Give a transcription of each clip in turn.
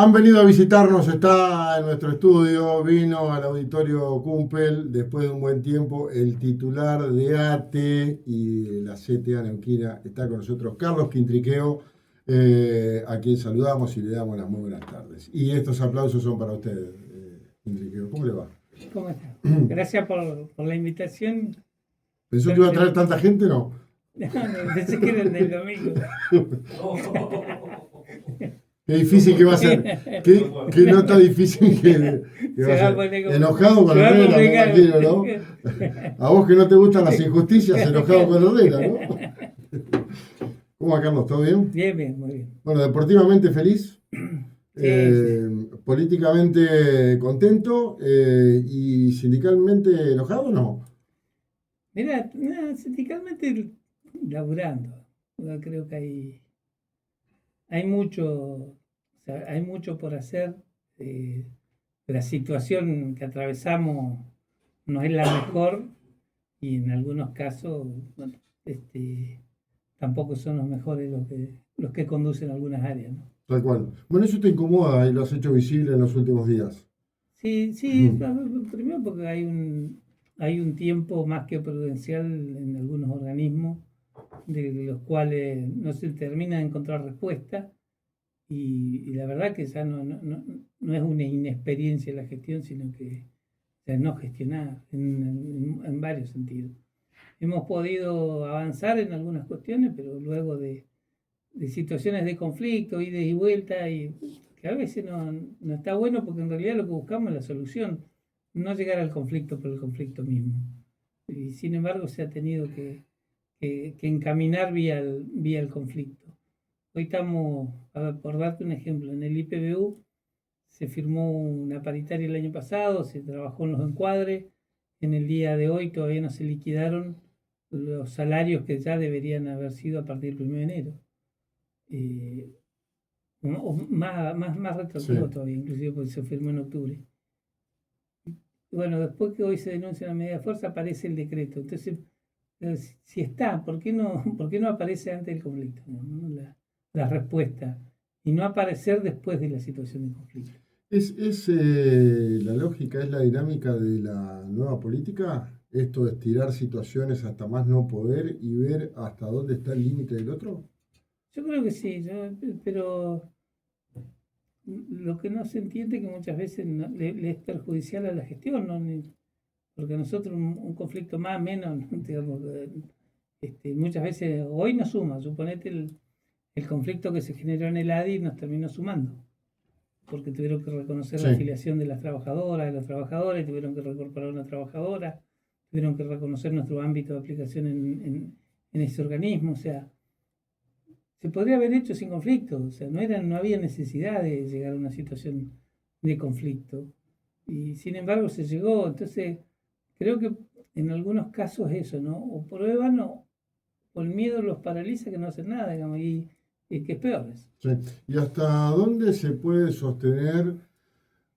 Han venido a visitarnos, está en nuestro estudio, vino al auditorio Cumpel después de un buen tiempo, el titular de ATE y de la CTA Neuquina está con nosotros, Carlos Quintriqueo, a quien saludamos y le damos las muy buenas tardes. Y estos aplausos son para ustedes, Quintriqueo. ¿Cómo le va? ¿Cómo está? Gracias por la invitación. ¿Pensó que iba a traer tanta gente? No. No, pensé que era el del domingo. Qué difícil que va a ser. Qué nota difícil que va a ser. Enojado con Herrera, me imagino, ¿no? A vos que no te gustan las injusticias, enojado con Herrera, ¿no? ¿Cómo va, Carlos? ¿Todo bien? Bien, muy bien. Bueno, deportivamente feliz, Sí. políticamente contento y sindicalmente enojado, ¿no? Mira, sindicalmente laburando. Yo creo que hay mucho por hacer. La situación que atravesamos no es la mejor y en algunos casos, bueno, tampoco son los mejores los que conducen algunas áreas, ¿no? Tal cual. Bueno, eso te incomoda y lo has hecho visible en los últimos días. Sí, primero porque hay un tiempo más que prudencial en algunos organismos de los cuales no se termina de encontrar respuesta y la verdad que ya no es una inexperiencia en la gestión, sino que es no gestionar en varios sentidos. Hemos podido avanzar en algunas cuestiones, pero luego de situaciones de conflicto, ida y vuelta, y que a veces no está bueno porque en realidad lo que buscamos es la solución, no llegar al conflicto por el conflicto mismo. Y sin embargo se ha tenido que encaminar vía el conflicto. Hoy estamos, por darte un ejemplo, en el IPBU se firmó una paritaria el año pasado, se trabajó en los encuadres, en el día de hoy todavía no se liquidaron los salarios que ya deberían haber sido a partir del 1 de enero. O más retroactivo Sí. todavía, inclusive porque se firmó en octubre. Y bueno, después que hoy se denuncia una medida de fuerza, aparece el decreto. Entonces, si está, por qué no aparece antes del conflicto? ¿No? La respuesta. Y no aparecer después de la situación de conflicto. Es la lógica, es la dinámica de la nueva política, esto de estirar situaciones hasta más no poder y ver hasta dónde está el límite del otro. Yo creo que sí, pero lo que no se entiende es que muchas veces le es perjudicial a la gestión, ¿no? Porque nosotros un conflicto más, menos, digamos, muchas veces hoy nos suma, suponete el conflicto que se generó en el ADI nos terminó sumando, porque tuvieron que reconocer la Sí, afiliación de las trabajadoras, de los trabajadores, tuvieron que recorporar una trabajadora, tuvieron que reconocer nuestro ámbito de aplicación en ese organismo, o sea, se podría haber hecho sin conflicto, o sea, no había necesidad de llegar a una situación de conflicto. Y sin embargo se llegó, entonces creo que en algunos casos eso, ¿no? O prueban o el miedo los paraliza que no hacen nada, digamos, y que es peor eso. sí. ¿Y hasta dónde se puede sostener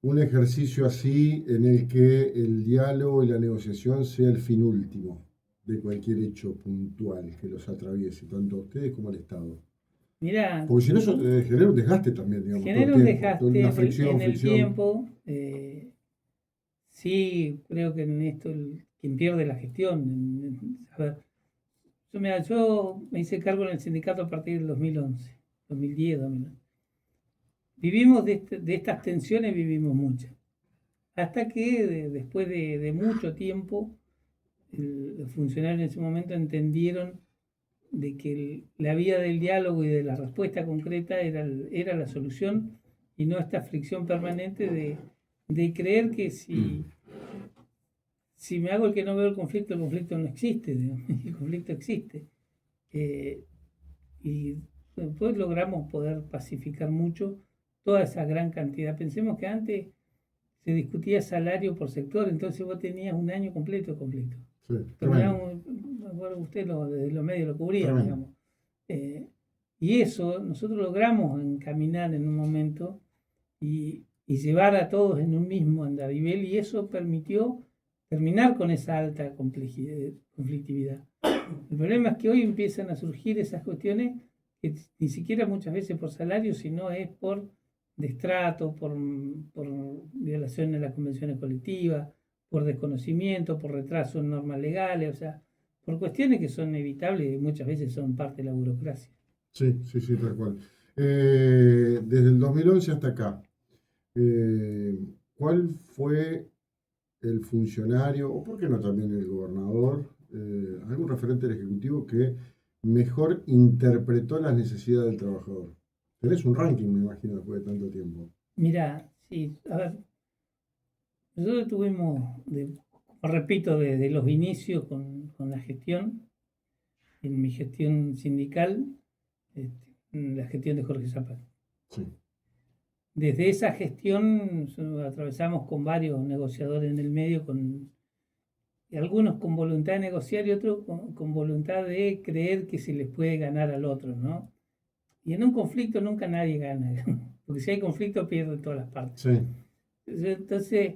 un ejercicio así en el que el diálogo y la negociación sea el fin último de cualquier hecho puntual que los atraviese, tanto a ustedes como al Estado? Mirá, Porque si no, eso genera un desgaste también, digamos, todo el genera un tiempo, toda desgaste una fricción, en el fricción. tiempo. Sí, creo que en esto quien pierde la gestión. A ver, yo me hice cargo en el sindicato a partir del 2011, 2010, 2011. Vivimos de estas tensiones, vivimos muchas. Hasta que después de mucho tiempo, los funcionarios en ese momento entendieron de que la vía del diálogo y de la respuesta concreta era la solución y no esta fricción permanente de creer que si me hago el que no veo el conflicto no existe, digamos, el conflicto existe. Eh, y después logramos poder pacificar mucho toda esa gran cantidad. Pensemos que antes se discutía salario por sector, entonces vos tenías un año completo de conflicto. Sí, tremendo, Bueno, usted desde los medios lo cubrían, tremendo. digamos. Eh, y eso nosotros logramos encaminar en un momento y llevar a todos en un mismo andarivel y eso permitió terminar con esa alta conflictividad. El problema es que hoy empiezan a surgir esas cuestiones que ni siquiera muchas veces por salario, sino es por destrato, por violación de las convenciones colectivas, por desconocimiento, por retraso en normas legales, o sea, por cuestiones que son evitables y muchas veces son parte de la burocracia. Sí, sí, sí, tal cual. Desde el 2011 hasta acá, ¿cuál fue el funcionario, o por qué no también el gobernador, algún referente del Ejecutivo que mejor interpretó las necesidades del trabajador? Tenés un ranking, me imagino, después de tanto tiempo. Mira, sí, a ver, nosotros tuvimos, repito, desde los inicios con la gestión, en mi gestión sindical, la gestión de Jorge Zapata. Sí, Desde esa gestión atravesamos con varios negociadores en el medio, y algunos con voluntad de negociar y otros con voluntad de creer que se les puede ganar al otro, ¿no? Y en un conflicto nunca nadie gana, porque si hay conflicto pierden todas las partes. sí, Entonces,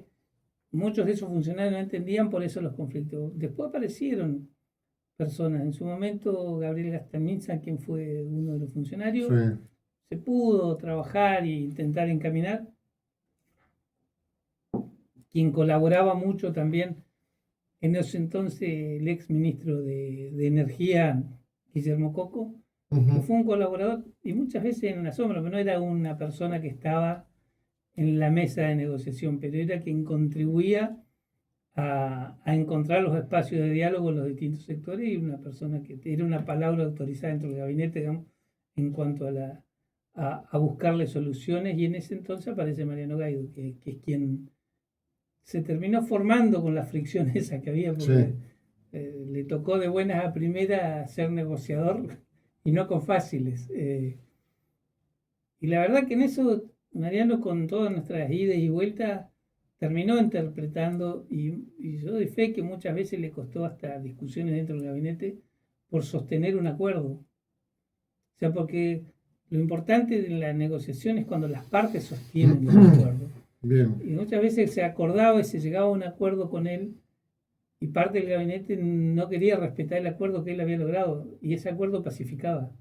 muchos de esos funcionarios no entendían por eso los conflictos. Después aparecieron personas. En su momento, Gabriel Gastaminza, quien fue uno de los funcionarios, sí, se pudo trabajar e intentar encaminar. Quien colaboraba mucho también en ese entonces, el ex ministro de Energía, Guillermo Coco, que fue un colaborador y muchas veces en la sombra, pero no era una persona que estaba en la mesa de negociación, pero era quien contribuía a encontrar los espacios de diálogo en los distintos sectores y una persona que era una palabra autorizada dentro del gabinete, digamos, en cuanto a buscarle soluciones. Y en ese entonces aparece Mariano Gaido, que es quien se terminó formando con las fricciones esas que había, porque le tocó de buenas a primeras ser negociador y no con fáciles. Y la verdad que en eso, Mariano, con todas nuestras idas y vueltas, terminó interpretando, y yo doy fe que muchas veces le costó hasta discusiones dentro del gabinete por sostener un acuerdo. O sea, porque lo importante de la negociación es cuando las partes sostienen un acuerdo. bien, Y muchas veces se acordaba y se llegaba a un acuerdo con él, y parte del gabinete no quería respetar el acuerdo que él había logrado, y ese acuerdo pacificaba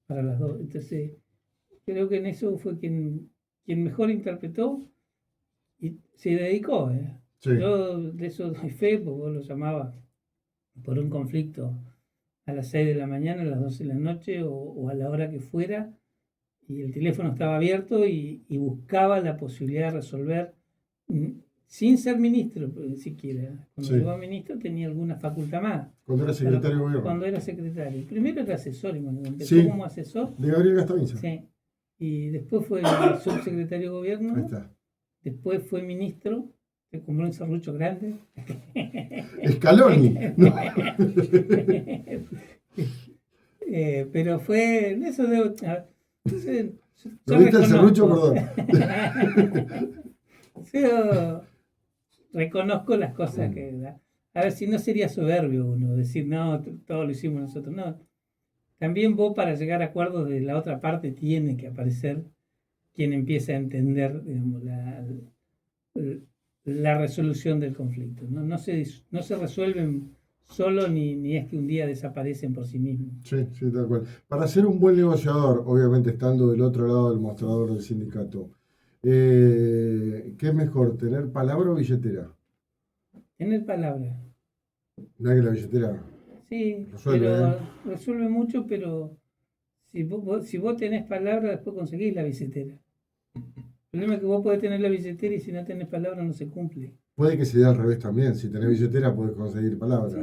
para las dos. Entonces, creo que en eso fue quien mejor interpretó y se dedicó. sí, Yo de eso doy fe, porque vos lo llamabas por un conflicto a las 6 de la mañana, a las 12 de la noche o a la hora que fuera, y el teléfono estaba abierto y buscaba la posibilidad de resolver sin ser ministro, ni siquiera. Cuando sí. llegó a ministro tenía alguna facultad más. Cuando era secretario de gobierno. Cuando era secretario. Primero era asesor, y cuando empezó Sí, como asesor, de Gabriel Gastaminza. sí, y después fue el subsecretario de Ahí gobierno, está. después fue ministro, se compró un serrucho grande. Scaloni. No. Pero fue en eso de. ¿Lo viste el serrucho? Perdón. Yo reconozco las cosas que da. A ver, si no sería soberbio uno decir, no, todo lo hicimos nosotros. No. También vos, para llegar a acuerdos de la otra parte, tiene que aparecer quien empiece a entender, digamos, la resolución del conflicto. No se resuelven solo ni es que un día desaparecen por sí mismos. Sí, sí, tal cual. Para ser un buen negociador, obviamente estando del otro lado del mostrador del sindicato, ¿qué es mejor, tener palabra o billetera? Tener palabra. No hay que la billetera Sí, resuelve, pero resuelve mucho, pero si vos tenés palabra, después conseguís la billetera. El problema es que vos podés tener la billetera y si no tenés palabra no se cumple. Puede que se dé al revés también. Si tenés billetera, podés conseguir palabra. Sí,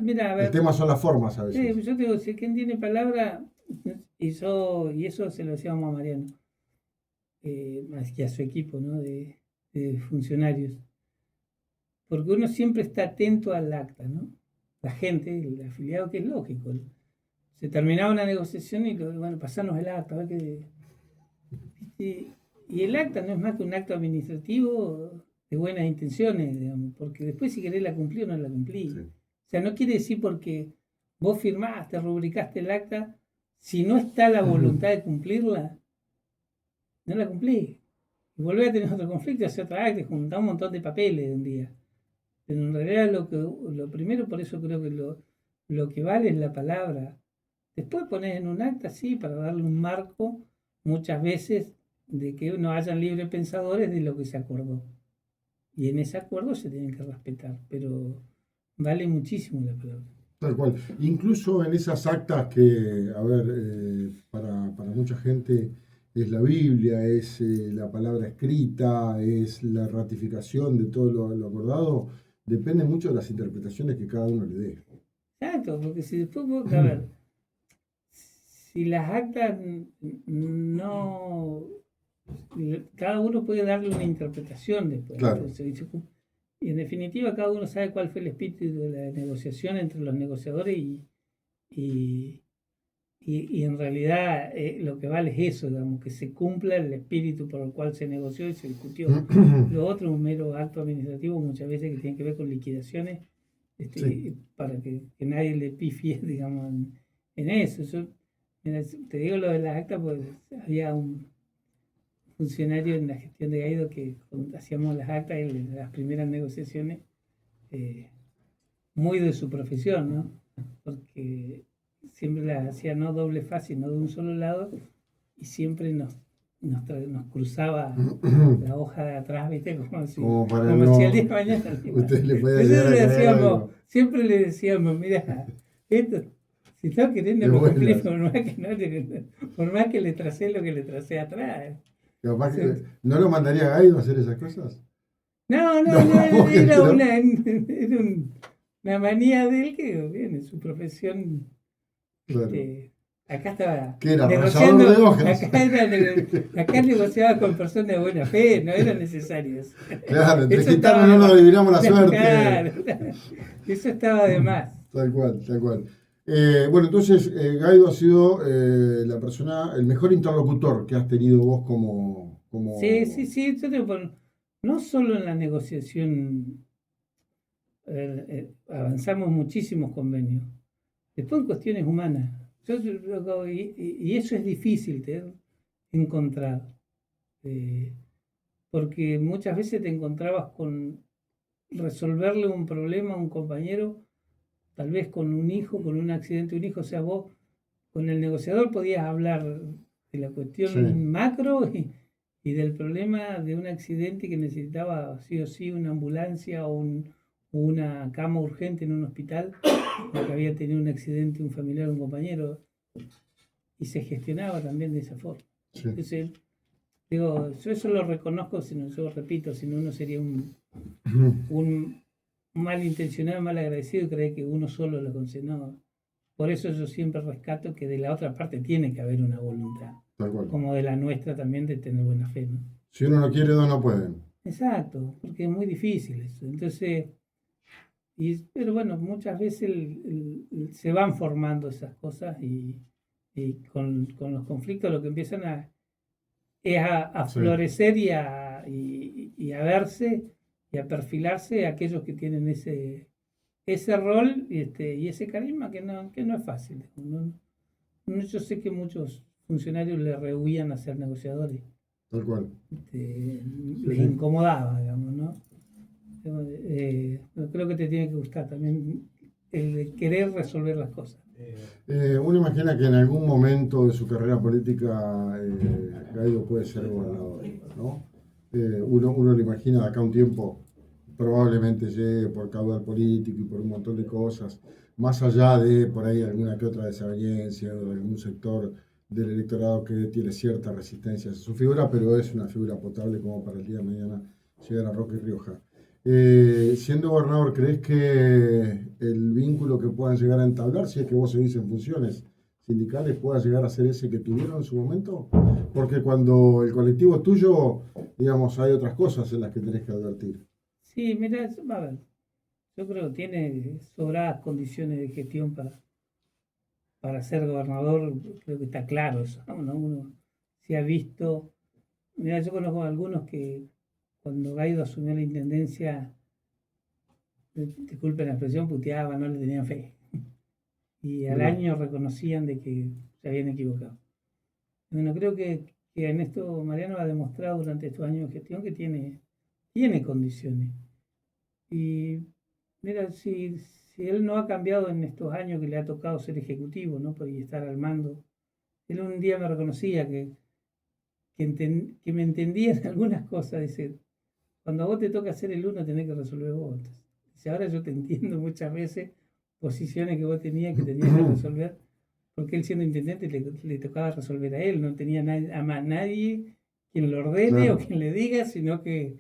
mira, a ver. El tema son las formas a Sí, veces. yo te digo, si quien tiene palabra, y eso se lo decíamos a Mariano, más que a su equipo, ¿no? de funcionarios. Porque uno siempre está atento al acta, ¿no? La gente, el afiliado, que es lógico. Se terminaba una negociación y, bueno, pasarnos el acta, a ver qué. Y el acta no es más que un acto administrativo de buenas intenciones, digamos, porque después si querés la cumplir o no la cumplís. Sí. O sea, no quiere decir porque vos firmaste, rubricaste el acta, si no está la voluntad de cumplirla, no la cumplís. Y volvés a tener otro conflicto, hacer otra acta, juntar un montón de papeles de un día. Pero en realidad lo primero, por eso creo que lo que vale es la palabra. Después ponés en un acta, sí, para darle un marco, muchas veces de que no hayan libre pensadores de lo que se acordó. Y en ese acuerdo se tienen que respetar, pero vale muchísimo la palabra. Tal cual. Incluso en esas actas que, a ver, para mucha gente es la Biblia, es la palabra escrita, es la ratificación de todo lo acordado, depende mucho de las interpretaciones que cada uno le dé. Exacto, porque si después, a ver, si las actas no, cada uno puede darle una interpretación después. Claro. Entonces, y en definitiva, cada uno sabe cuál fue el espíritu de la negociación entre los negociadores y, y en realidad lo que vale es eso, digamos, que se cumpla el espíritu por el cual se negoció y se discutió. Lo otro es un mero acto administrativo, muchas veces que tiene que ver con liquidaciones, Sí. para que nadie le pifie, digamos, en eso. Yo, mira, te digo lo de las actas, pues había un funcionario en la gestión de Gaido que cuando hacíamos las actas y las primeras negociaciones, muy de su profesión, ¿no? Porque siempre las hacía no doble faz, sino de un solo lado, y siempre nos cruzaba la hoja de atrás, ¿viste? Como si, Como para como no. si al día de mañana. Usted le puede Nosotros llegar a le caer decíamos, algo. siempre le decíamos, mira, esto, si estás queriendo De lo cumplir, vuelas. por más que le tracé lo que le tracé atrás. Capaz Sí. que, ¿no lo mandaría a Gaido a hacer esas cosas? No, No, porque era no. era una manía de él que, bien, en su profesión, Claro. acá estaba ¿Qué era? negociando, Rallador de hojas. acá negociaba con personas de buena fe, no era necesario eso. Claro, entre Eso gitanos estaba no de nos más. adivinamos la suerte. Claro, eso estaba de más. Tal cual, tal cual. Bueno, entonces Gaido ha sido la persona, el mejor interlocutor que has tenido vos Sí, yo digo, no solo en la negociación avanzamos muchísimos convenios, después en cuestiones humanas. Y eso es difícil de encontrar, porque muchas veces te encontrabas con resolverle un problema a un compañero, tal vez con un hijo, con un accidente de un hijo, o sea, vos con el negociador podías hablar de la cuestión Sí. macro y del problema de un accidente que necesitaba sí o sí una ambulancia o una cama urgente en un hospital, porque había tenido un accidente un familiar o un compañero, y se gestionaba también de esa forma. Sí. Entonces, digo, yo eso lo reconozco, yo repito, si no uno sería un malintencionado, mal agradecido y cree que uno solo lo consigue. No. Por eso yo siempre rescato que de la otra parte tiene que haber una voluntad, Tal cual. como de la nuestra también de tener buena fe, ¿no? Si uno no quiere, dos no pueden. Exacto, porque es muy difícil eso. Entonces, pero bueno, muchas veces se van formando esas cosas y con los conflictos lo que empiezan es a Sí. florecer y a verse y a perfilarse aquellos que tienen ese rol y ese carisma que no es fácil. Yo sé que muchos funcionarios le rehuían a ser negociadores. Tal cual. Les incomodaba, digamos, ¿no? Creo que te tiene que gustar también el de querer resolver las cosas. Uno imagina que en algún momento de su carrera política Gaido puede ser gobernador, ¿no? Uno lo imagina de acá a un tiempo, probablemente llegue por caudal político y por un montón de cosas, más allá de por ahí alguna que otra desaveniencia o de algún sector del electorado que tiene cierta resistencia a su figura, pero es una figura potable como para el día de mañana llegar a Roque y Rioja. Siendo gobernador, ¿crees que el vínculo que puedan llegar a entablar, si es que vos seguís en funciones sindicales, pueda llegar a ser ese que tuvieron en su momento? Porque cuando el colectivo es tuyo, digamos, hay otras cosas en las que tenés que advertir. Sí, mira, a ver, yo creo que tiene sobradas condiciones de gestión para ser gobernador, creo que está claro eso, ¿no? Uno se ha visto, mira, yo conozco a algunos que cuando Gaido asumió la intendencia, disculpen la expresión, puteaban, no le tenían fe. Y al año reconocían de que se habían equivocado. Bueno, creo que en esto Mariano ha demostrado durante estos años de gestión que tiene condiciones. Y mira, si él no ha cambiado en estos años que le ha tocado ser ejecutivo, ¿no? Y estar al mando, él un día me reconocía que que me entendía en algunas cosas. Dice, cuando a vos te toca hacer el uno, tenés que resolver vos. Dice, ahora yo te entiendo muchas veces posiciones que vos tenías que resolver, porque él siendo intendente le tocaba resolver a él, no tenía a más nadie quien lo ordene o quien le diga, sino que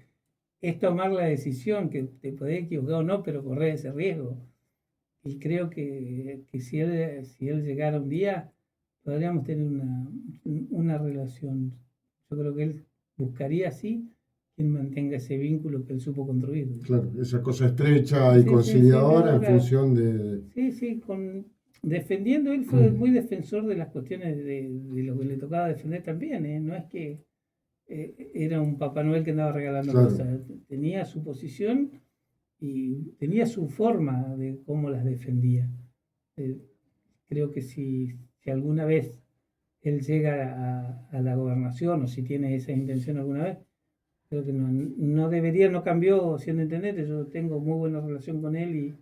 es tomar la decisión, que te podés equivocar o no, pero correr ese riesgo. Y creo que si él llegara un día, podríamos tener una relación. Yo creo que él buscaría así quien mantenga ese vínculo que él supo construir. Claro, esa cosa estrecha y conciliadora en función de... Sí, defendiendo, él fue muy defensor de las cuestiones de lo que le tocaba defender también, ¿eh? No es que era un Papá Noel que andaba regalando cosas, tenía su posición y tenía su forma de cómo las defendía. Creo que si alguna vez él llega a la gobernación o si tiene esa intención alguna vez, creo que no cambió siendo intendente. Yo tengo muy buena relación con él y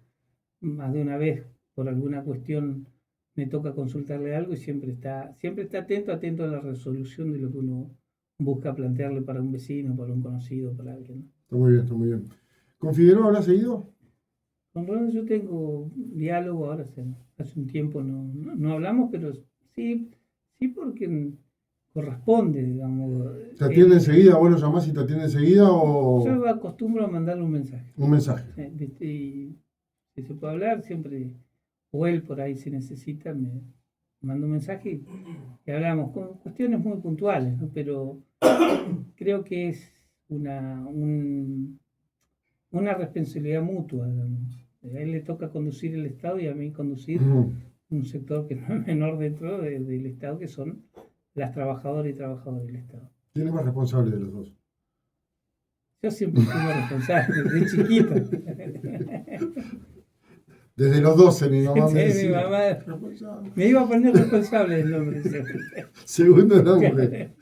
más de una vez por alguna cuestión me toca consultarle algo y siempre está atento a la resolución de lo que uno busca plantearle para un vecino, para un conocido, para alguien. Está muy bien, está muy bien. ¿Con Figueroa hablas seguido? Con Ronald yo tengo diálogo ahora, hace un tiempo no hablamos, pero sí porque corresponde, digamos. ¿Te atiende enseguida? ¿Vos lo llamás y te atiende enseguida o...? Yo acostumbro a mandarle un mensaje. Un mensaje. Y si se puede hablar, siempre, o él por ahí si necesita, me manda un mensaje y hablamos con cuestiones muy puntuales, ¿no? Pero creo que es una responsabilidad mutua, digamos. A él le toca conducir el Estado y a mí conducir un sector que no es menor dentro del Estado, que son las trabajadoras y trabajadores del Estado. ¿Quién es más responsable de los dos? Yo siempre fui más responsable, desde chiquito. Desde los 12 mi mamá me decía. Mi mamá me iba a poner responsable el nombre. Segundo nombre.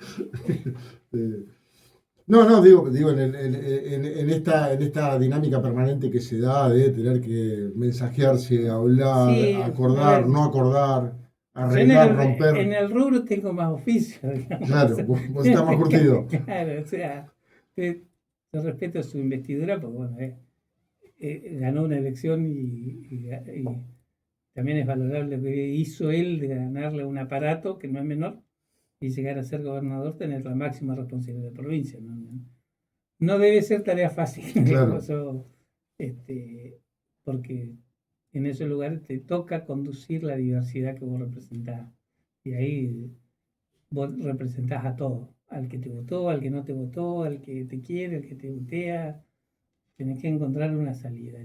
No, digo en esta dinámica permanente que se da de tener que mensajearse, hablar, acordar, no acordar, arreglar, romper. En el rubro tengo más oficio, digamos. Claro, vos estás más curtido. Claro, o sea, yo respeto su investidura porque, bueno, ganó una elección y también es valorable lo que hizo él de ganarle un aparato que no es menor y llegar a ser gobernador, tener la máxima responsabilidad de provincia. No debe ser tarea fácil. Claro. Porque en esos lugares te toca conducir la diversidad que vos representás. Y ahí vos representás a todos. Al que te votó, al que no te votó, al que te quiere, al que te botea. Tenés que encontrar una salida,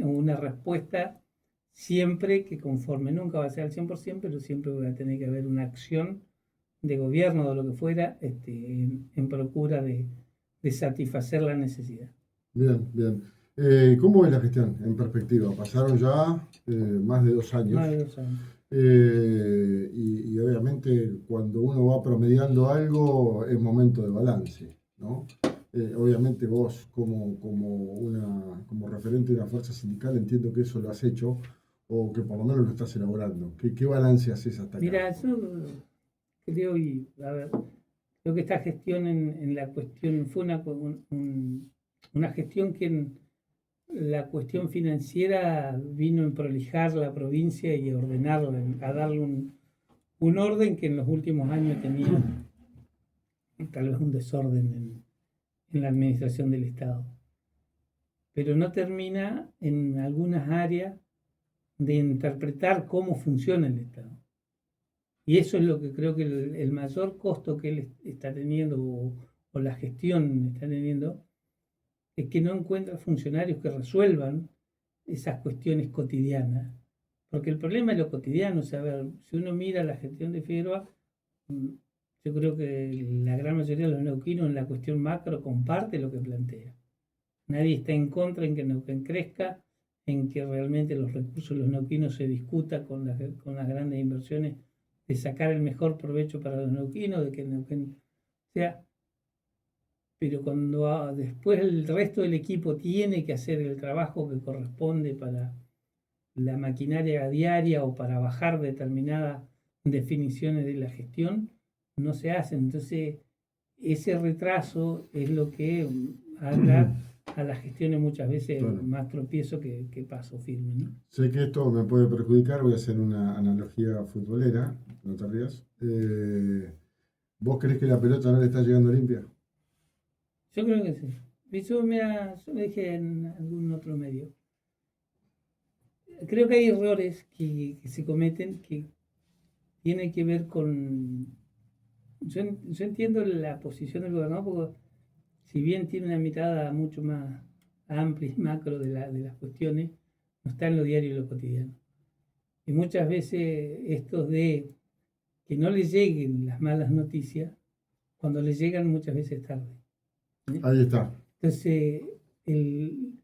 una respuesta siempre que conforme. Nunca va a ser al 100%, pero siempre va a tener que haber una acción de gobierno o de lo que fuera en procura de satisfacer la necesidad. Bien. ¿Cómo es la gestión en perspectiva? Pasaron ya más de 2 años. Más de 2 años. Y obviamente cuando uno va promediando algo es momento de balance, ¿no? Obviamente vos como referente de una fuerza sindical entiendo que eso lo has hecho o que por lo menos lo estás elaborando. ¿Qué balance haces hasta acá? Mira, yo creo que esta gestión en la cuestión fue una gestión que en la cuestión financiera vino en prolijar la provincia y a ordenarla, a darle un orden que en los últimos años tenía tal vez un desorden en la administración del Estado. Pero no termina en algunas áreas de interpretar cómo funciona el Estado. Y eso es lo que creo que el mayor costo que él está teniendo o la gestión está teniendo, es que no encuentra funcionarios que resuelvan esas cuestiones cotidianas. Porque el problema es lo cotidiano. O sea, a ver, si uno mira la gestión de Figueroa, yo creo que la gran mayoría de los neuquinos en la cuestión macro comparte lo que plantea. Nadie está en contra en que Neuquén crezca, en que realmente los recursos de los neuquinos se discuta con las grandes inversiones, de sacar el mejor provecho para los neuquinos, de que Neuquén sea. Pero cuando después el resto del equipo tiene que hacer el trabajo que corresponde para la maquinaria diaria o para bajar determinadas definiciones de la gestión, no se hacen. Entonces ese retraso es lo que anda a las gestiones muchas veces Claro. más tropiezo que paso firme, ¿no? Sé que esto me puede perjudicar, voy a hacer una analogía futbolera, no te rías. ¿Vos crees que la pelota no le está llegando limpia? Yo creo que sí. Eso, mira, yo lo dije en algún otro medio. Creo que hay errores que se cometen que tienen que ver con... Yo entiendo la posición del gobernador porque si bien tiene una mirada mucho más amplia y macro de las cuestiones, no está en lo diario y lo cotidiano. Y muchas veces estos de que no les lleguen las malas noticias, cuando les llegan muchas veces es tarde. Ahí está. Entonces, que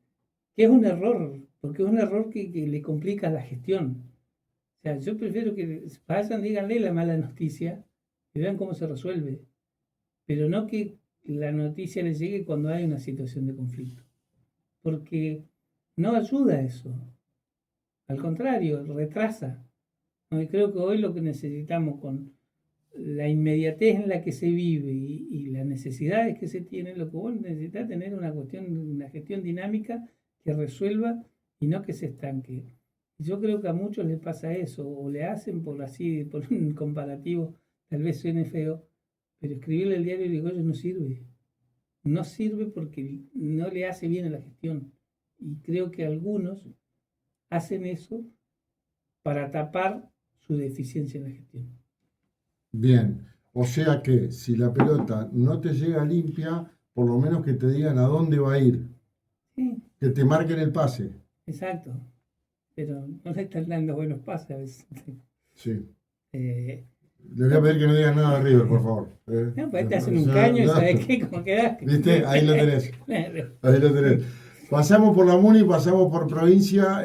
es un error, porque es un error que le complica la gestión. O sea, yo prefiero que vayan, díganle la mala noticia y vean cómo se resuelve, pero no que la noticia les llegue cuando hay una situación de conflicto, porque no ayuda a eso, al contrario, retrasa. ¿No? Y creo que hoy lo que necesitamos con la inmediatez en la que se vive y las necesidades que se tienen, lo que vos necesitas es tener una gestión dinámica que resuelva y no que se estanque. Yo creo que a muchos les pasa eso, o le hacen por así, por un comparativo, tal vez suene feo, pero escribirle el diario de Irigoyen no sirve. No sirve porque no le hace bien a la gestión. Y creo que algunos hacen eso para tapar su deficiencia en la gestión. Bien. O sea que si la pelota no te llega limpia, por lo menos que te digan a dónde va a ir, Sí, que te marquen el pase. exacto. Pero no le están dando buenos pases a veces. Sí. Eh, Les voy a pedir que no digan nada de River, por favor. no, pues te hacen un caño y sabes qué, cómo quedaste. ¿Viste? Ahí lo tenés. Claro. Ahí lo tenés. Pasamos por la MUNI, pasamos por provincia,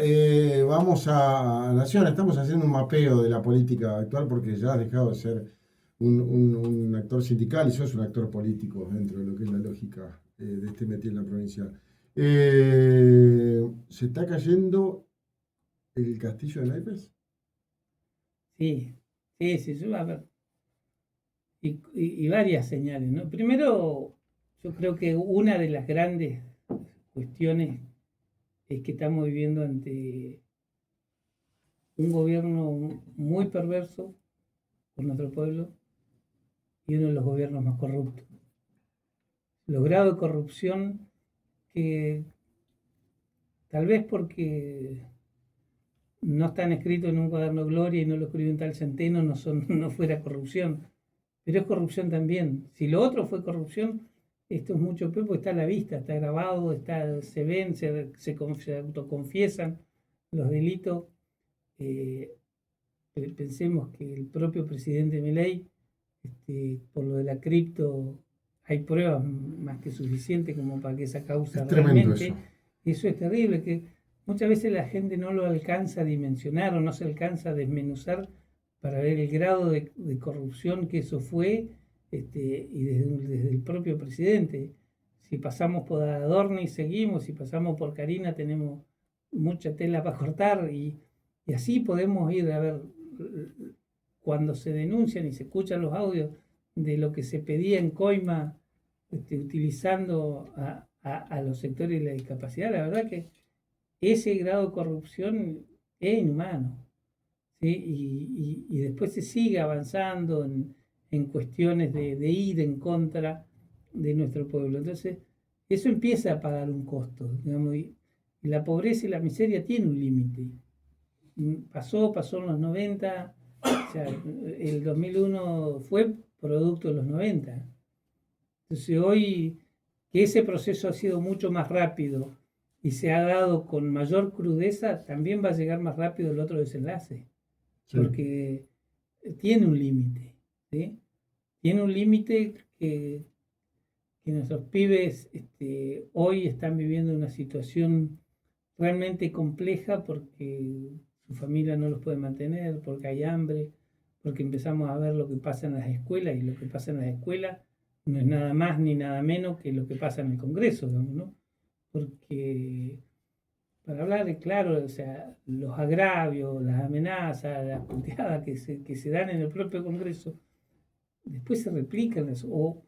vamos a Nación. Estamos haciendo un mapeo de la política actual porque ya has dejado de ser un actor sindical y sos un actor político dentro de lo que es la lógica de este metido en la provincia. ¿Se está cayendo el castillo de Naipes? Sí, sí, sí, yo, a ver, y varias señales, ¿no? Primero, yo creo que una de las grandes cuestiones es que estamos viviendo ante un gobierno muy perverso por nuestro pueblo y uno de los gobiernos más corruptos. Los grados de corrupción que tal vez porque no están escritos en un cuaderno de gloria y no lo escribió un tal Centeno, no fuera corrupción, pero es corrupción también. Si lo otro fue corrupción, esto es mucho peor porque está a la vista, está grabado, se ven, se autoconfiesan los delitos. Eh, Pensemos que el propio presidente Milei, por lo de la cripto, hay pruebas más que suficientes como para que esa causa Es tremendo realmente. eso. Eso es terrible, que muchas veces la gente no lo alcanza a dimensionar o no se alcanza a desmenuzar para ver el grado de corrupción que eso fue, y desde el propio presidente. Si pasamos por Adorni seguimos, si pasamos por Karina tenemos mucha tela para cortar y así podemos ir a ver cuando se denuncian y se escuchan los audios de lo que se pedía en coima, utilizando a los sectores de la discapacidad, la verdad que ese grado de corrupción es inhumano. ¿Sí? Y después se sigue avanzando en cuestiones de ir en contra de nuestro pueblo. Entonces, eso empieza a pagar un costo, digamos, y la pobreza y la miseria tienen un límite. Pasó en los 90, o sea, el 2001 fue producto de los 90. Entonces hoy que ese proceso ha sido mucho más rápido y se ha dado con mayor crudeza, también va a llegar más rápido el otro desenlace, Sí. porque tiene un límite, ¿sí? Tiene un límite que nuestros pibes hoy están viviendo una situación realmente compleja porque su familia no los puede mantener, porque hay hambre, porque empezamos a ver lo que pasa en las escuelas y lo que pasa en las escuelas no es nada más ni nada menos que lo que pasa en el Congreso, digamos, ¿no? Porque, para hablar de claro, o sea, los agravios, las amenazas, las puteadas que se dan en el propio Congreso, después se replican eso,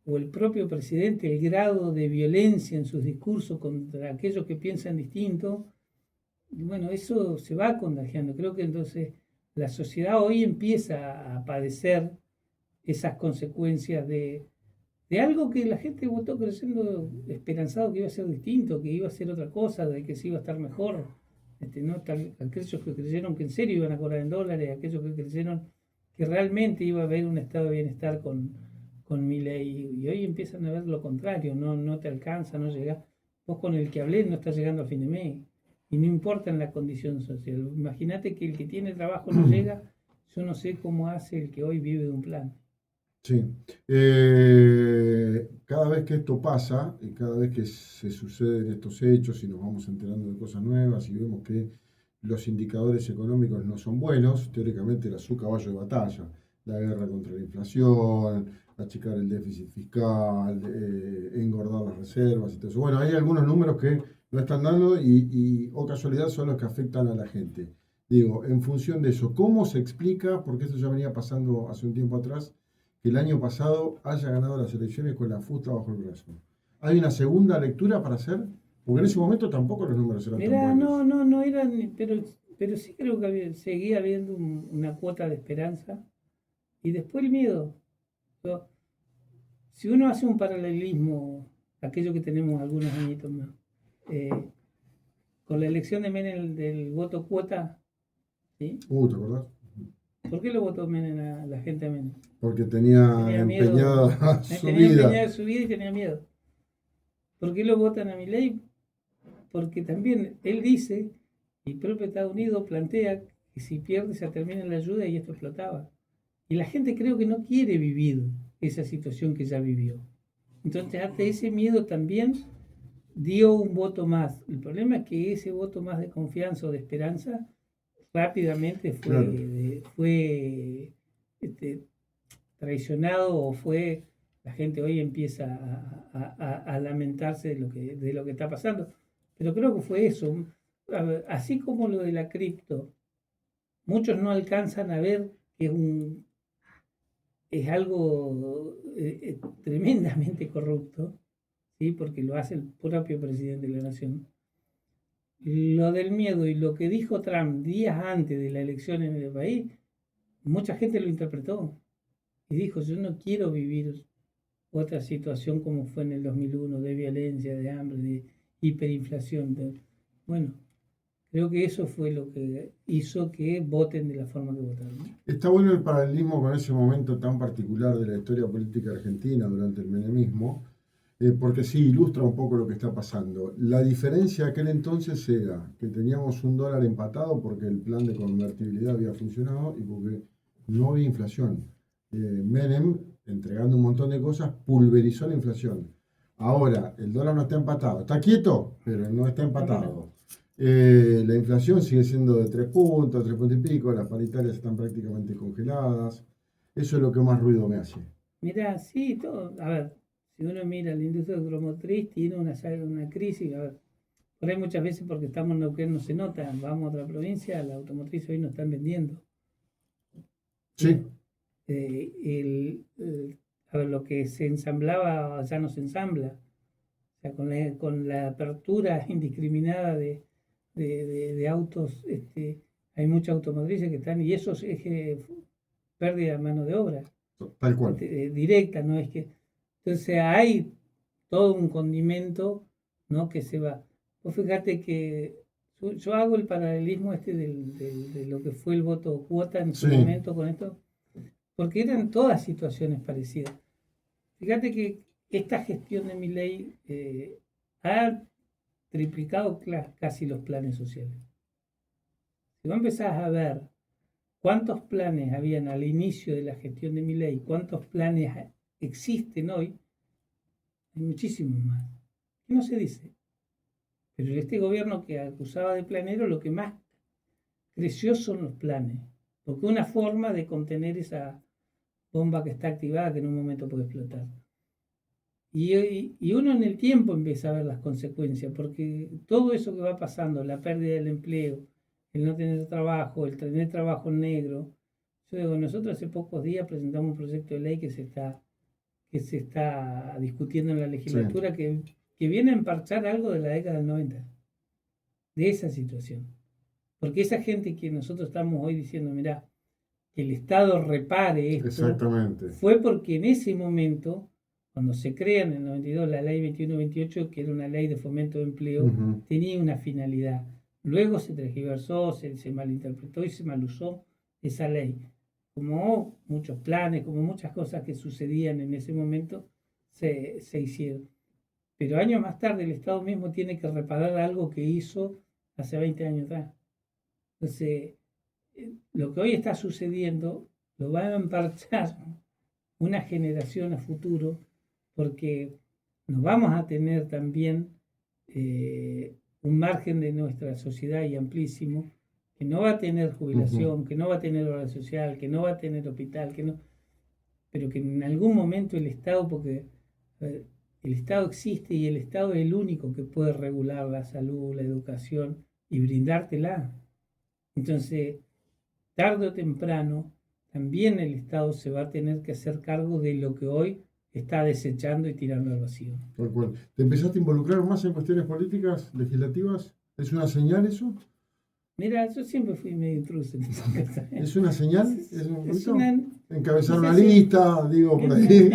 o el propio presidente, el grado de violencia en sus discursos contra aquellos que piensan distinto, bueno, eso se va contagiando. Creo que entonces la sociedad hoy empieza a padecer esas consecuencias de algo que la gente votó creyendo esperanzado que iba a ser distinto, que iba a ser otra cosa, de que se iba a estar mejor. ¿No? Aquellos que creyeron que en serio iban a cobrar en dólares, aquellos que creyeron que realmente iba a haber un estado de bienestar con Milei, y hoy empiezan a ver lo contrario, no te alcanza, no llega. Vos con el que hablé no estás llegando a fin de mes, y no importa en la condición social. Imagínate que el que tiene trabajo no llega, yo no sé cómo hace el que hoy vive de un plan. Sí. Cada vez que esto pasa y cada vez que se suceden estos hechos y nos vamos enterando de cosas nuevas y vemos que los indicadores económicos no son buenos, teóricamente era su caballo de batalla, la guerra contra la inflación, achicar el déficit fiscal, engordar las reservas y todo eso. Bueno, hay algunos números que no están dando o casualidad son los que afectan a la gente. Digo, en función de eso, ¿cómo se explica? Porque eso ya venía pasando hace un tiempo atrás, que el año pasado haya ganado las elecciones con la fusta bajo el brazo. ¿Hay una segunda lectura para hacer? Porque en ese momento tampoco los números eran tan Mirá, buenos. no eran, pero sí creo que seguía habiendo una cuota de esperanza. Y después el miedo. Yo- si uno hace un paralelismo, aquello que tenemos algunos añitos más, eh, con la elección de Menem del voto cuota, ¿sí? ¿Te acordás? ¿Por qué lo votó Menem a la gente a Menem? Porque tenía Tenía miedo, empeñada su tenía vida. empeñada su vida y tenía miedo. ¿Por qué lo votan a Milei? Porque también él dice, y el propio Estados Unidos plantea que si pierde se termina la ayuda y esto explotaba. Y la gente creo que no quiere vivir esa situación que ya vivió. Entonces, ante ese miedo también dio un voto más. El problema es que ese voto más de confianza o de esperanza rápidamente Claro. fue traicionado o fue, la gente hoy empieza a lamentarse de lo que está pasando. Pero creo que fue eso. Así como lo de la cripto, muchos no alcanzan a ver que es algo tremendamente corrupto, ¿sí? Porque lo hace el propio presidente de la nación. Lo del miedo y lo que dijo Trump días antes de la elección en el país, mucha gente lo interpretó y dijo, yo no quiero vivir otra situación como fue en el 2001, de violencia, de hambre, de hiperinflación. Bueno, creo que eso fue lo que hizo que voten de la forma que votaron, ¿no? Está bueno el paralelismo con ese momento tan particular de la historia política argentina durante el menemismo, porque sí ilustra un poco lo que está pasando. La diferencia de aquel entonces era que teníamos un dólar empatado porque el plan de convertibilidad había funcionado y porque no había inflación. Menem, entregando un montón de cosas, pulverizó la inflación. Ahora, el dólar no está empatado. Está quieto, pero no está empatado. La inflación sigue siendo de 3 puntos, 3 puntos y pico, las paritarias están prácticamente congeladas. Eso es lo que más ruido me hace. Mira, sí, todo. A ver, si uno mira la industria automotriz, tiene una crisis. A ver, por ahí muchas veces porque estamos en Neuquén no se nota. Vamos a otra provincia, la automotriz hoy no están vendiendo. Sí, A ver, lo que se ensamblaba ya no se ensambla. O sea, con la apertura indiscriminada de autos, hay muchas automotrices que están, y eso es pérdida de mano de obra tal cual. directa, ¿no? Es que, entonces hay todo un condimento, ¿no? Que se va. Vos fíjate que yo hago el paralelismo de lo que fue el voto cuota en su Sí, momento con esto, porque eran todas situaciones parecidas. Fíjate que esta gestión de mi ley ha triplicado casi los planes sociales. Si vos empezás a ver cuántos planes habían al inicio de la gestión de mi ley, cuántos planes existen hoy, hay muchísimos más. ¿Qué no se dice? Pero este gobierno que acusaba de planero, lo que más creció son los planes, porque una forma de contener esa bomba que está activada que en un momento puede explotar. Y uno en el tiempo empieza a ver las consecuencias, porque todo eso que va pasando, la pérdida del empleo, el no tener trabajo, el tener trabajo negro. Yo digo, nosotros hace pocos días presentamos un proyecto de ley que se está discutiendo en la legislatura que viene a emparchar algo de la década del 90, de esa situación. Porque esa gente que nosotros estamos hoy diciendo, mirá, que el Estado repare esto, exactamente, fue porque en ese momento, cuando se crea en el 92 la ley 2128, que era una ley de fomento de empleo, tenía una finalidad. Luego se tergiversó, se malinterpretó y se malusó esa ley. Como muchos planes, como muchas cosas que sucedían en ese momento, se hicieron. Pero años más tarde el Estado mismo tiene que reparar algo que hizo hace 20 años atrás. Entonces, lo que hoy está sucediendo lo va a emparchar una generación a futuro, porque nos vamos a tener también un margen de nuestra sociedad y amplísimo, que no va a tener jubilación, que no va a tener obra social, que no va a tener hospital, pero que en algún momento el Estado, porque el Estado existe y el Estado es el único que puede regular la salud, la educación y brindártela. Entonces, tarde o temprano, también el Estado se va a tener que hacer cargo de lo que hoy está desechando y tirando al vacío. Tal cual. ¿Te empezaste a involucrar más en cuestiones políticas, legislativas? ¿Es una señal eso? Mira, yo siempre fui medio intruso en esa casa. ¿Es una señal? Es una, encabezar una lista, digo, por ahí.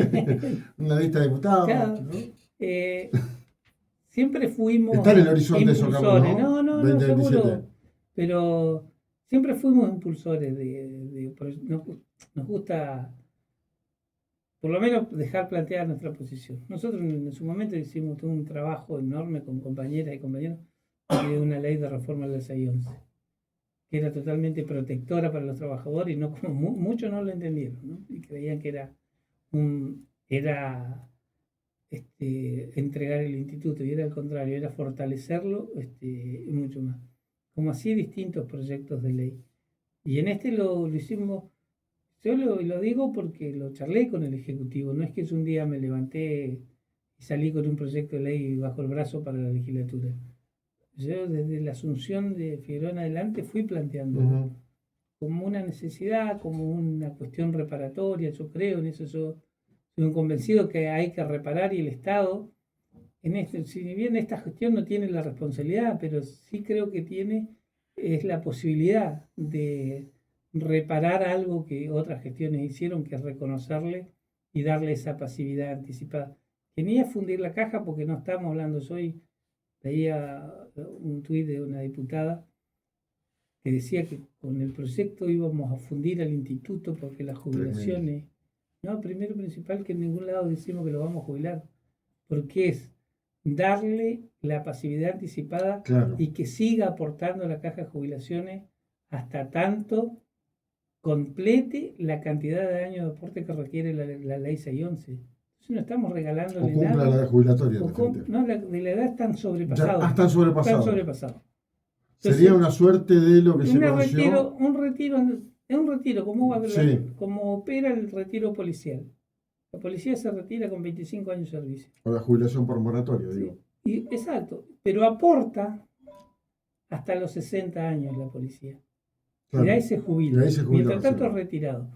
Una lista de diputados. Claro, ¿no? Siempre fuimos está en el horizonte impulsores. Eso, ¿no? No, seguro. Pero siempre fuimos impulsores nos gusta, por lo menos, dejar planteada nuestra posición. Nosotros en su momento hicimos todo un trabajo enorme con compañeras y compañeros de una ley de reforma de la 611, que era totalmente protectora para los trabajadores y no como muchos no lo entendieron, ¿no? Y creían que era entregar el instituto, y era al contrario, era fortalecerlo y mucho más. Como así distintos proyectos de ley. Y en lo hicimos, yo lo digo porque lo charlé con el Ejecutivo, no es que un día me levanté y salí con un proyecto de ley bajo el brazo para la legislatura. Yo desde la asunción de Figueroa en adelante fui planteando como una necesidad, como una cuestión reparatoria, yo creo en eso, yo soy un convencido que hay que reparar y el Estado, si bien esta gestión no tiene la responsabilidad, pero sí creo que es la posibilidad de reparar algo que otras gestiones hicieron, que es reconocerle y darle esa pasividad anticipada. Tenía que fundir la caja porque no estamos hablando, veía un tuit de una diputada que decía que con el proyecto íbamos a fundir al instituto porque las jubilaciones, no, primero principal que en ningún lado decimos que lo vamos a jubilar, porque es darle la pasividad anticipada y que siga aportando la caja de jubilaciones hasta tanto complete la cantidad de años de aporte que requiere la ley 611. Entonces no estamos regalándole nada. O cumpla la edad jubilatoria. De la edad están sobrepasados. Están sobrepasados. Entonces, sería una suerte de lo que se conoció. Un retiro, como opera el retiro policial. La policía se retira con 25 años de servicio. O la jubilación por moratoria, digo. Exacto, pero aporta hasta los 60 años la policía. Claro. Y ahí se jubila. Mientras tanto es retirado.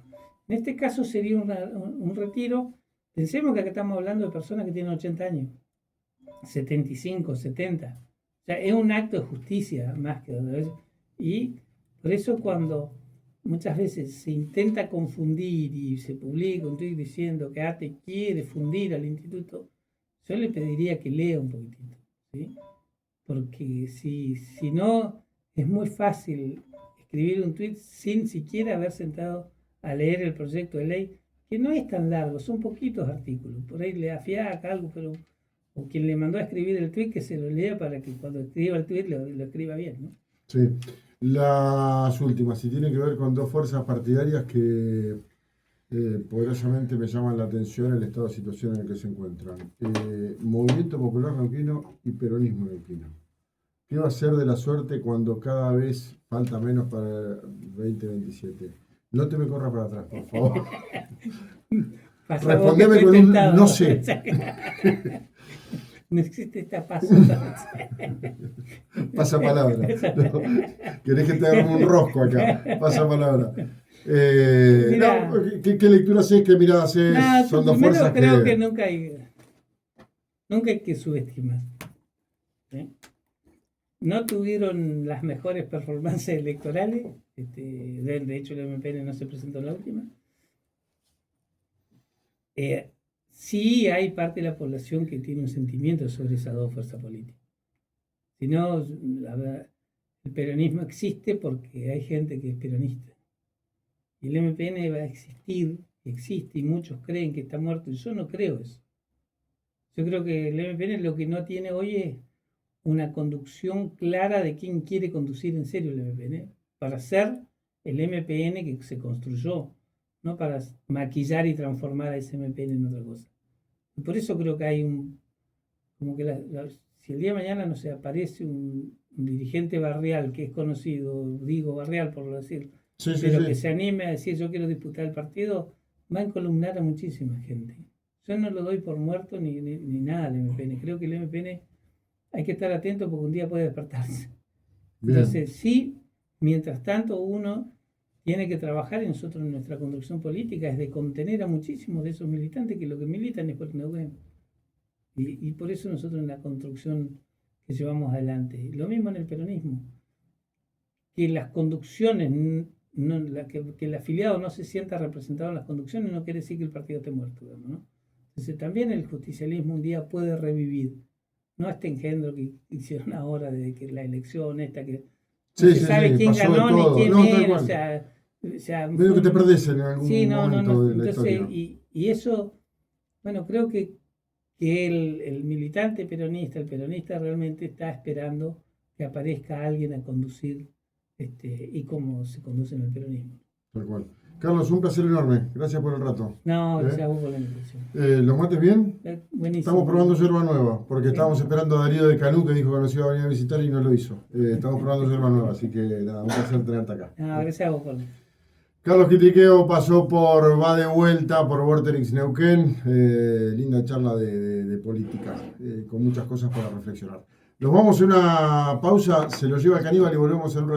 En este caso sería un retiro. Pensemos que acá estamos hablando de personas que tienen 80 años, 75, 70. O sea, es un acto de justicia más que otra vez. Y por eso cuando muchas veces se intenta confundir y se publica un tuit diciendo que ATE quiere fundir al instituto, yo le pediría que lea un poquitito, ¿sí? Porque si no, es muy fácil escribir un tuit sin siquiera haber sentado a leer el proyecto de ley, que no es tan largo, son poquitos artículos. Por ahí le afiaca algo, pero o quien le mandó a escribir el tuit que se lo lea para que cuando escriba el tuit lo escriba bien, ¿no? Sí. Las últimas, y tienen que ver con dos fuerzas partidarias que poderosamente me llaman la atención el estado de situación en el que se encuentran. Movimiento Popular Neuquino y Peronismo Neuquino. ¿Qué va a ser de la suerte cuando cada vez falta menos para el 2027? No te me corras para atrás, por favor. Respondeme con un no sé. No existe esta pasapalabra. No, querés que te haga un rosco acá. Pasapalabra. Mirá. No, ¿qué lectura haces? ¿Qué mirada haces? Nada, Son dos primero fuerzas creo que que... nunca hay que subestimar. ¿Sí? No tuvieron las mejores performances electorales. De hecho, el MPN no se presentó en la última. Sí hay parte de la población que tiene un sentimiento sobre esas dos fuerzas políticas. Si no, el peronismo existe porque hay gente que es peronista. Y el MPN va a existir, existe, y muchos creen que está muerto. Y yo no creo eso. Yo creo que el MPN lo que no tiene hoy es una conducción clara de quién quiere conducir en serio el MPN, para ser el MPN que se construyó, no para maquillar y transformar a ese MPN en otra cosa. Y por eso creo que hay como que si el día de mañana no se aparece un dirigente barrial que es conocido, digo barrial por decir, Sí, sí, pero sí. que se anime a decir yo quiero disputar el partido, va a encolumnar a muchísima gente. Yo no lo doy por muerto ni nada al MPN. Creo que el MPN hay que estar atento porque un día puede despertarse. Bien. Entonces, sí, mientras tanto uno tiene que trabajar, y nosotros en nuestra conducción política es de contener a muchísimos de esos militantes que lo que militan es porque no ven. Y por eso nosotros en la construcción que llevamos adelante, lo mismo en el peronismo, que las conducciones, que el afiliado no se sienta representado en las conducciones no quiere decir que el partido esté muerto, ¿no? Entonces también el justicialismo un día puede revivir. No este engendro que hicieron ahora de que la elección esta que no se sabe quién ganó ni quién menos, o sea, medio que te perdés en algún sí, momento de la entonces, historia. y eso, bueno, creo que el militante peronista, el peronista realmente está esperando que aparezca alguien a conducir y cómo se conduce en el peronismo. Tal cual. Carlos, un placer enorme. Gracias por el rato. No, gracias a vos por la invitación. ¿Los mates bien? Buenísimo. Estamos probando yerba nueva, porque estábamos esperando a Darío de Canú, que dijo que nos iba a venir a visitar y no lo hizo. Estamos probando yerba nueva, así que nada, un placer tenerte acá. No, gracias a vos por... Carlos Quitriqueo pasó por Va de Vuelta, por Vorterix Neuquén. Linda charla de política, con muchas cosas para reflexionar. Nos vamos a una pausa, se lo lleva el caníbal y volvemos en un